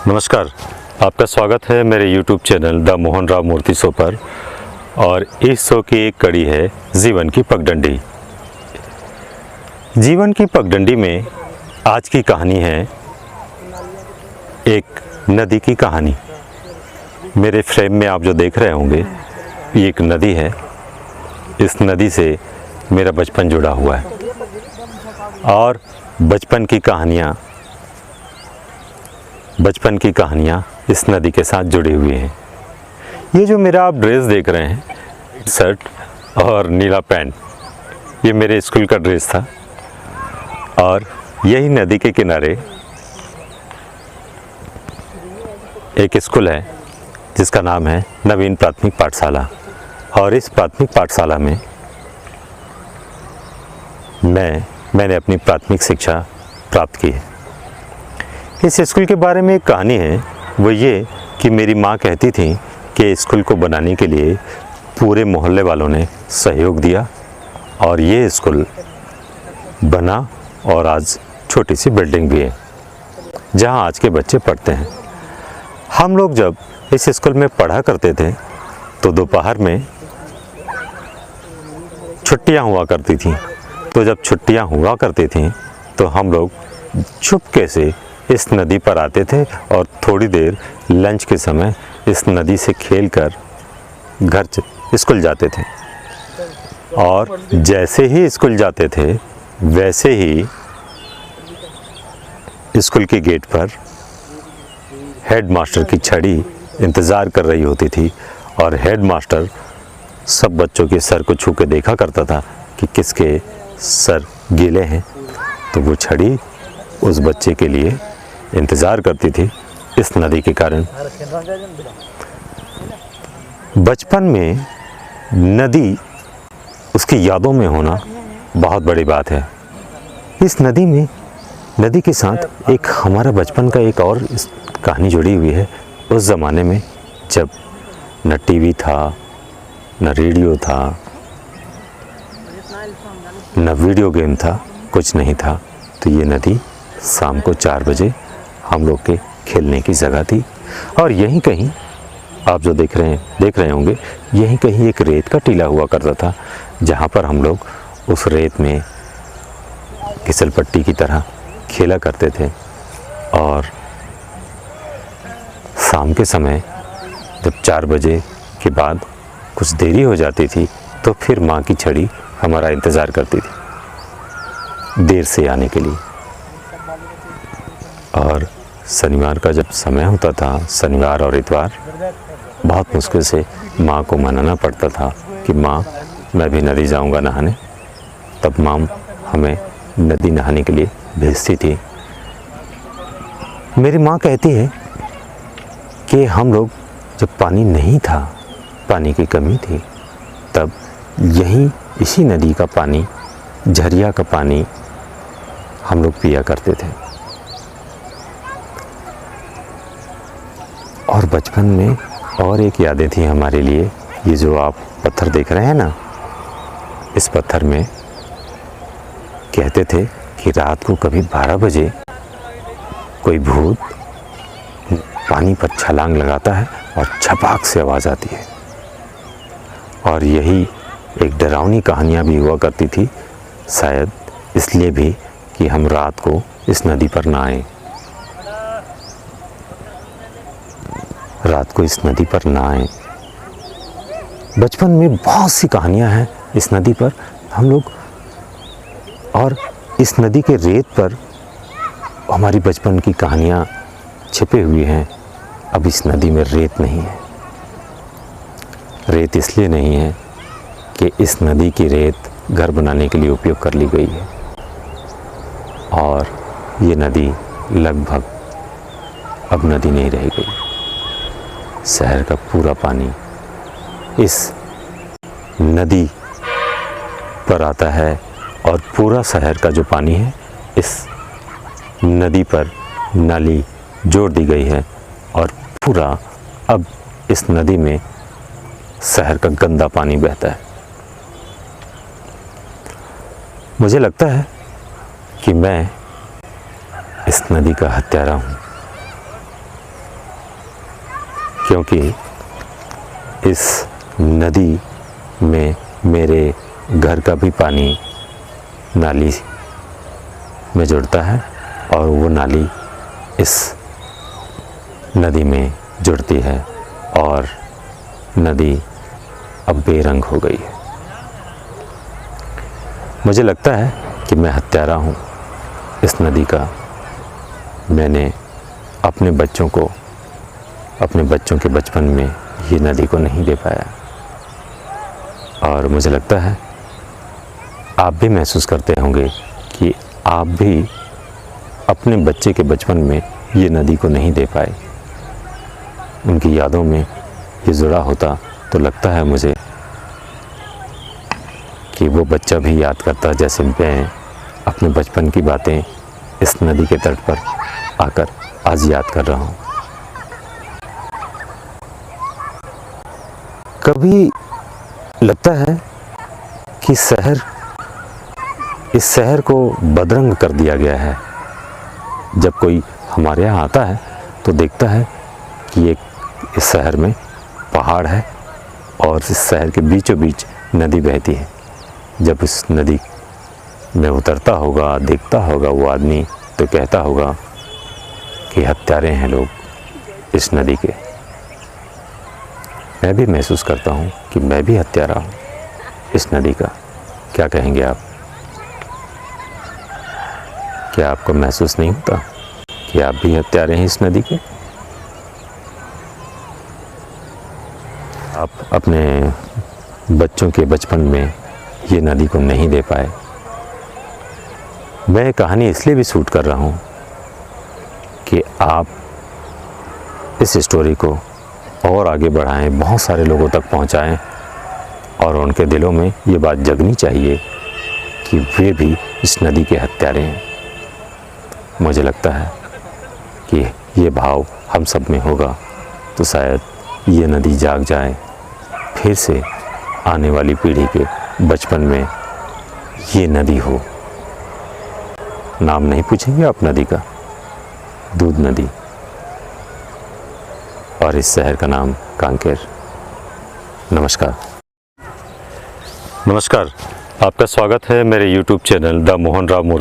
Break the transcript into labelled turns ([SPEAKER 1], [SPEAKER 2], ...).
[SPEAKER 1] नमस्कार, आपका स्वागत है मेरे YouTube channel the Mohan Rao Murthy show पर। और इस शो की एक कड़ी है जीवन की पगडंडी। जीवन की पगडंडी में आज की कहानी है एक नदी की कहानी। मेरे फ्रेम में आप जो देख रहे होंगे ये एक नदी है। इस नदी से मेरा बचपन जुड़ा हुआ है और बचपन की कहानियाँ इस नदी के साथ जुड़ी हुई हैं। ये जो मेरा आप ड्रेस देख रहे हैं, शर्ट और नीला पैंट, ये मेरे स्कूल का ड्रेस था। और यही नदी के किनारे एक स्कूल है जिसका नाम है नवीन प्राथमिक पाठशाला। और इस प्राथमिक पाठशाला में मैंने अपनी प्राथमिक शिक्षा प्राप्त की है। इस स्कूल के बारे में एक कहानी है, वो ये कि मेरी माँ कहती थी कि स्कूल को बनाने के लिए पूरे मोहल्ले वालों ने सहयोग दिया और ये स्कूल बना और आज छोटी सी बिल्डिंग भी है जहाँ आज के बच्चे पढ़ते हैं। हम लोग जब इस स्कूल में पढ़ा करते थे तो दोपहर में छुट्टियाँ हुआ करती थीं। तो जब छुट्टियाँ हुआ करती थीं तो हम लोग चुपके से इस नदी पर आते थे और थोड़ी देर लंच के समय इस नदी से खेलकर घर स्कूल जाते थे। और जैसे ही स्कूल जाते थे वैसे ही स्कूल के गेट पर हेडमास्टर की छड़ी इंतज़ार कर रही होती थी और हेडमास्टर सब बच्चों के सर को छू के देखा करता था कि किसके सर गीले हैं। तो वो छड़ी उस बच्चे के लिए इंतज़ार करती थी इस नदी के कारण। बचपन में नदी उसकी यादों में होना बहुत बड़ी बात है। इस नदी के साथ एक हमारा बचपन का एक और कहानी जुड़ी हुई है। उस ज़माने में जब न टीवी था, न रेडियो था, न वीडियो गेम था, कुछ नहीं था। तो ये नदी शाम को 4 बजे हम लोग के खेलने की जगह थी। और यहीं कहीं आप जो देख रहे होंगे, यहीं कहीं एक रेत का टीला हुआ करता था जहाँ पर हम लोग उस रेत में फिसल पट्टी की तरह खेला करते थे। और शाम के समय जब 4 बजे के बाद कुछ देरी हो जाती थी तो फिर माँ की छड़ी हमारा इंतज़ार करती थी देर से आने के लिए। और शनिवार का जब समय होता था, शनिवार और इतवार, बहुत मुश्किल से माँ को मनाना पड़ता था कि माँ मैं भी नदी जाऊँगा नहाने। तब माँ हमें नदी नहाने के लिए भेजती थी। मेरी माँ कहती है कि हम लोग जब पानी नहीं था, पानी की कमी थी, तब यहीं इसी नदी का पानी, झरिया का पानी हम लोग पिया करते थे। और बचपन में और एक यादें थी हमारे लिए। ये जो आप पत्थर देख रहे हैं ना, इस पत्थर में कहते थे कि रात को कभी 12 बजे कोई भूत पानी पर छलांग लगाता है और छपाक से आवाज़ आती है। और यही एक डरावनी कहानियाँ भी हुआ करती थी, शायद इसलिए भी कि हम रात को इस नदी पर ना आए, रात को इस नदी पर ना आए। बचपन में बहुत सी कहानियाँ हैं इस नदी पर हम लोग। और इस नदी के रेत पर हमारी बचपन की कहानियाँ छिपे हुई हैं। अब इस नदी में रेत नहीं है। रेत इसलिए नहीं है कि इस नदी की रेत घर बनाने के लिए उपयोग कर ली गई है। और ये नदी लगभग अब नदी नहीं रह गई। शहर का पूरा पानी इस नदी पर आता है और पूरा शहर का जो पानी है इस नदी पर नाली जोड़ दी गई है। और पूरा अब इस नदी में शहर का गंदा पानी बहता है। मुझे लगता है कि मैं इस नदी का हत्यारा हूँ। क्योंकि इस नदी में मेरे घर का भी पानी नाली में जुड़ता है और वो नाली इस नदी में जुड़ती है और नदी अब बेरंग हो गई है। मुझे लगता है कि मैं हत्यारा हूँ इस नदी का। मैंने अपने बच्चों के बचपन में ये नदी को नहीं दे पाया और मुझे लगता है आप भी महसूस करते होंगे कि आप भी अपने बच्चे के बचपन में ये नदी को नहीं दे पाए। उनकी यादों में ये जुड़ा होता तो लगता है मुझे कि वो बच्चा भी याद करता जैसे मैं अपने बचपन की बातें इस नदी के तट पर आकर आज याद कर रहा हूँ। कभी लगता है कि इस शहर को बदरंग कर दिया गया है। जब कोई हमारे यहाँ आता है तो देखता है कि इस शहर में पहाड़ है और इस शहर के बीचों बीच नदी बहती है। जब इस नदी में उतरता होगा, देखता होगा वो आदमी, तो कहता होगा कि हत्यारे हैं लोग इस नदी के। मैं भी महसूस करता हूँ कि मैं भी हत्यारा हूँ इस नदी का। क्या कहेंगे आप? क्या आपको महसूस नहीं होता कि आप भी हत्यारे हैं इस नदी के? आप अपने बच्चों के बचपन में ये नदी को नहीं दे पाए। मैं कहानी इसलिए भी शूट कर रहा हूँ कि आप इस स्टोरी को और आगे बढ़ाएं, बहुत सारे लोगों तक पहुँचाएं और उनके दिलों में ये बात जगनी चाहिए कि वे भी इस नदी के हत्यारे हैं। मुझे लगता है कि ये भाव हम सब में होगा तो शायद ये नदी जाग जाए, फिर से आने वाली पीढ़ी के बचपन में ये नदी हो। नाम नहीं पूछेंगे आप नदी का? दूध नदी। और इस शहर का नाम कांकेर। नमस्कार।
[SPEAKER 2] नमस्कार, आपका स्वागत है मेरे YouTube channel the Mohan Rao Murthy